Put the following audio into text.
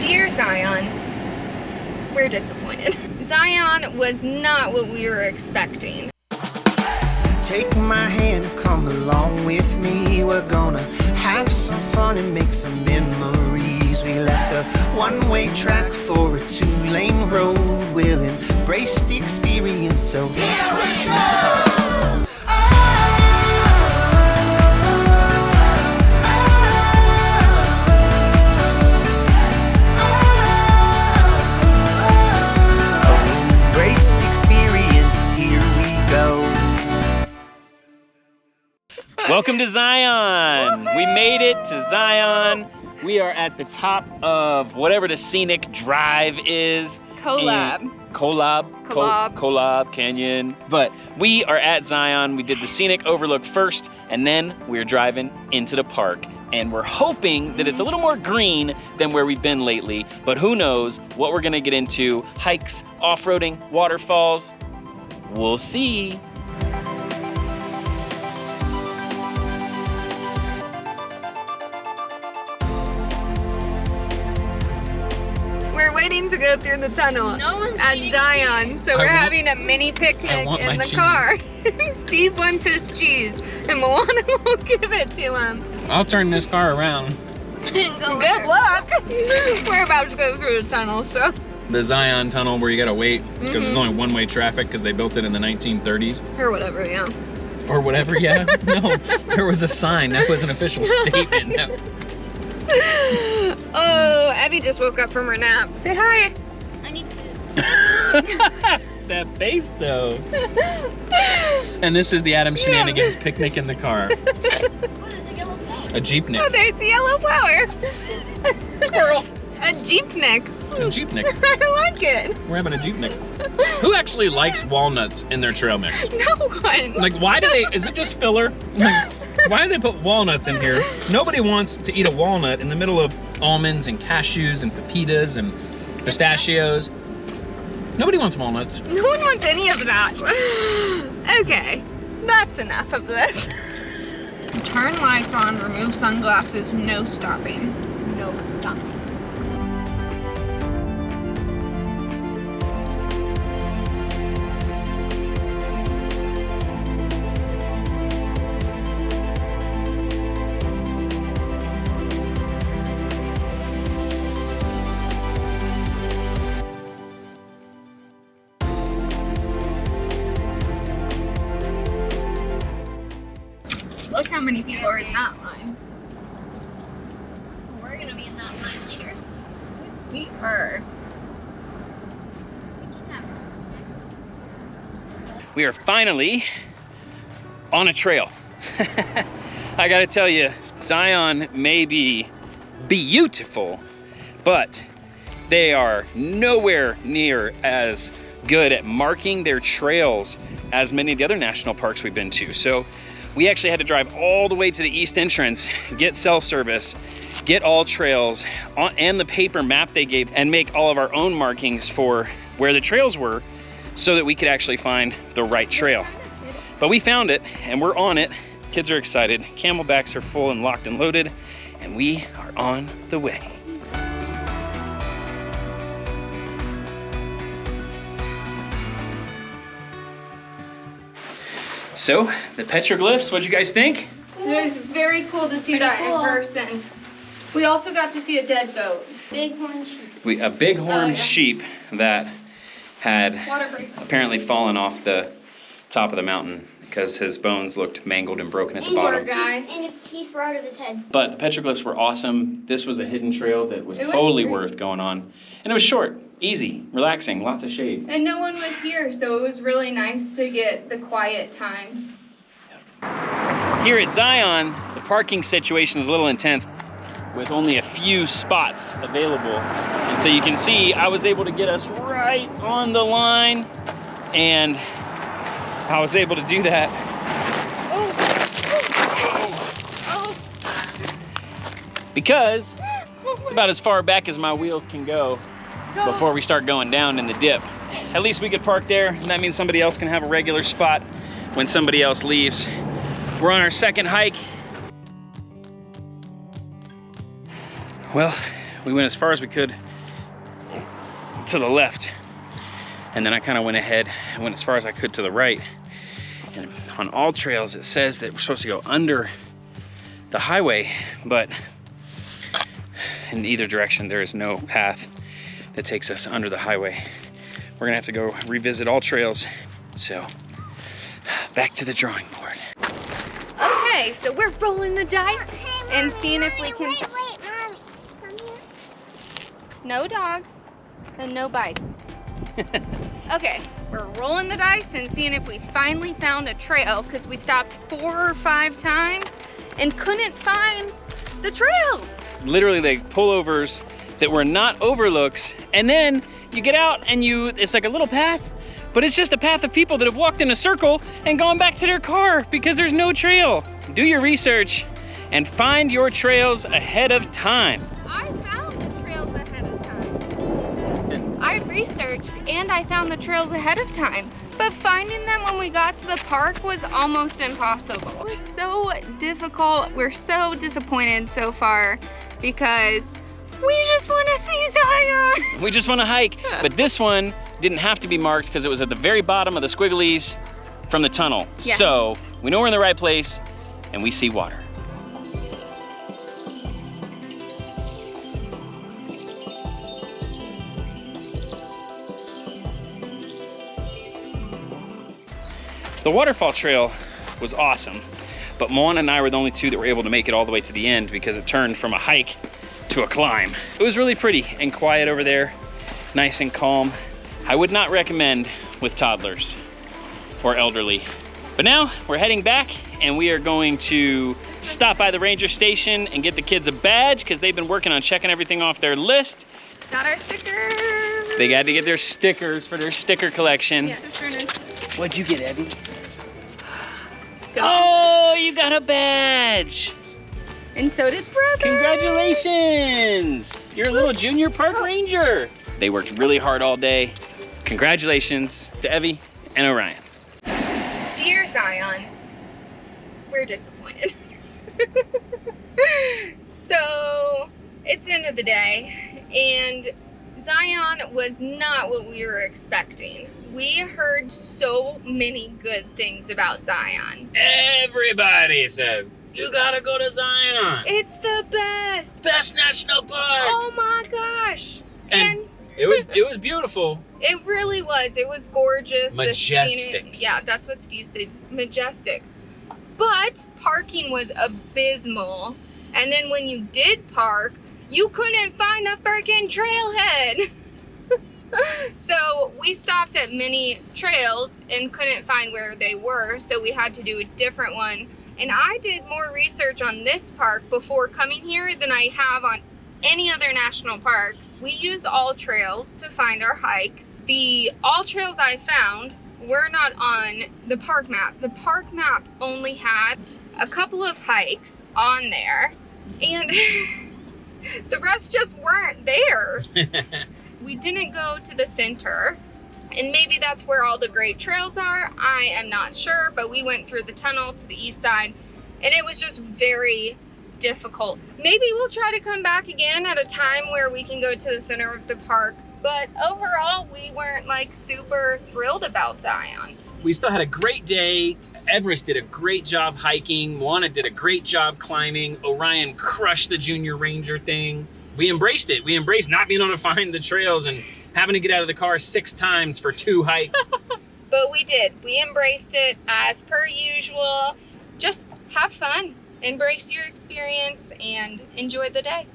Dear Zion, we're disappointed. Zion was not what we were expecting. Take my hand, come along with me. We're gonna have some fun and make some memories. We left a one-way track for a two-lane road. We'll embrace the experience, so here we go! Embrace the experience, here we go. Welcome to Zion. We made it to Zion. We are at the top of whatever the scenic drive is. Collab Canyon. But we are at Zion. We did the scenic overlook first, and then we're driving into the park. And we're hoping that it's a little more green than where we've been lately, but who knows what we're gonna get into. Hikes, off-roading, waterfalls. We'll see. We're waiting to go through the tunnel at Zion, so we're having a mini picnic in the car. Steve wants his cheese, and Moana won't give it to him. I'll turn this car around. Good luck. We're about to go through the tunnel, so. The Zion tunnel where you gotta wait because there's only one-way traffic because they built it in the 1930s. Or whatever, yeah. Or whatever, yeah. No, there was a sign. That was an official statement. No. Oh, Abby just woke up from her nap. Say hi. I need food. That face, though. And this is the Adam Shenanigans picnic in the car. Oh, there's a yellow flower. A jeepnic. Oh, there's the yellow flower. Squirrel. A jeepnic. A jeepnic. I like it. We're having a jeepnic. Who actually likes walnuts in their trail mix? No one. Like, why do they, is it just filler? Like, why do they put walnuts in here? Nobody wants to eat a walnut in the middle of almonds and cashews and pepitas and pistachios. Nobody wants walnuts. No one wants any of that. Okay, that's enough of this. Turn lights on, remove sunglasses, no stopping. No stopping. Look how many people are in that line. We're gonna be in that line later. Sweet her. We can have snacks. We are finally on a trail. I gotta tell you, Zion may be beautiful, but they are nowhere near as good at marking their trails as many of the other national parks we've been to. So we actually had to drive all the way to the east entrance, get cell service, get all trails and the paper map they gave, and make all of our own markings for where the trails were so that we could actually find the right trail. But we found it and we're on it. Kids are excited. Camelbacks are full and locked and loaded, and we are on the way. So, the Petroglyphs, what'd you guys think? It was very cool to see that in person. We also got to see a dead goat. Bighorn sheep. A bighorn sheep that had apparently fallen off the top of the mountain because his bones looked mangled and broken at the bottom. And his teeth were out of his head. But the Petroglyphs were awesome. This was a hidden trail that was totally worth going on. And it was short, easy, relaxing, lots of shade. And no one was here, so it was really nice to get the quiet time. Here at Zion, the parking situation is a little intense with only a few spots available. And so you can see I was able to get us right on the line, and I was able to do that. Because it's about as far back as my wheels can go before we start going down in the dip. At least we could park there, and that means somebody else can have a regular spot when somebody else leaves. We're on our second hike. Well, we went as far as we could to the left. And then I kind of went ahead and went as far as I could to the right. And on all trails, it says that we're supposed to go under the highway, but in either direction, there is no path that takes us under the highway. We're gonna have to go revisit all trails. So back to the drawing board. Okay, so we're rolling the dice and seeing if we can. Wait, Mommy. Come here. No dogs and no bites. Okay, we're rolling the dice and seeing if we finally found a trail, because we stopped 4 or 5 times and couldn't find the trail. Literally like pullovers that were not overlooks, and then you get out and it's like a little path, but it's just a path of people that have walked in a circle and gone back to their car because there's no trail. Do your research and find your trails ahead of time. I found the trails ahead of time. I researched and I found the trails ahead of time, but finding them when we got to the park was almost impossible. It was so difficult. We're so disappointed so far because we just want to see Zion. We just want to hike, but this one didn't have to be marked because it was at the very bottom of the squigglies from the tunnel. Yes. So we know we're in the right place and we see water. The Waterfall Trail was awesome, but Moana and I were the only 2 that were able to make it all the way to the end because it turned from a hike to a climb. It was really pretty and quiet over there, nice and calm. I would not recommend with toddlers or elderly. But now we're heading back and we are going to stop by the ranger station and get the kids a badge because they've been working on checking everything off their list. Got our stickers. They got to get their stickers for their sticker collection. Yeah, just turn it. What'd you get, Abby? Go. Oh, you got a badge. And so did brother. Congratulations. You're a little junior park ranger. They worked really hard all day. Congratulations to Evie and Orion. Dear Zion, we're disappointed. So it's the end of the day and Zion was not what we were expecting. We heard so many good things about Zion. Everybody says, you gotta go to Zion. It's the best. Best national park. Oh my gosh. And it was beautiful. It really was. It was gorgeous. The Majestic. scenic- yeah, that's what Steve said. Majestic. But parking was abysmal. And then when you did park, you couldn't find the freaking trailhead. So we stopped at many trails and couldn't find where they were. So we had to do a different one. And I did more research on this park before coming here than I have on any other national parks. We use all trails to find our hikes. The all trails I found were not on the park map. The park map only had a couple of hikes on there and the rest just weren't there. We didn't go to the center and maybe that's where all the great trails are. I am not sure, but we went through the tunnel to the east side and it was just very difficult. Maybe we'll try to come back again at a time where we can go to the center of the park, but overall we weren't like super thrilled about Zion. We still had a great day. Everest did a great job hiking. Moana did a great job climbing. Orion crushed the junior ranger thing. We embraced it. We embraced not being able to find the trails and having to get out of the car 6 times for 2 hikes. But we did. We embraced it as per usual. Just have fun, embrace your experience, and enjoy the day.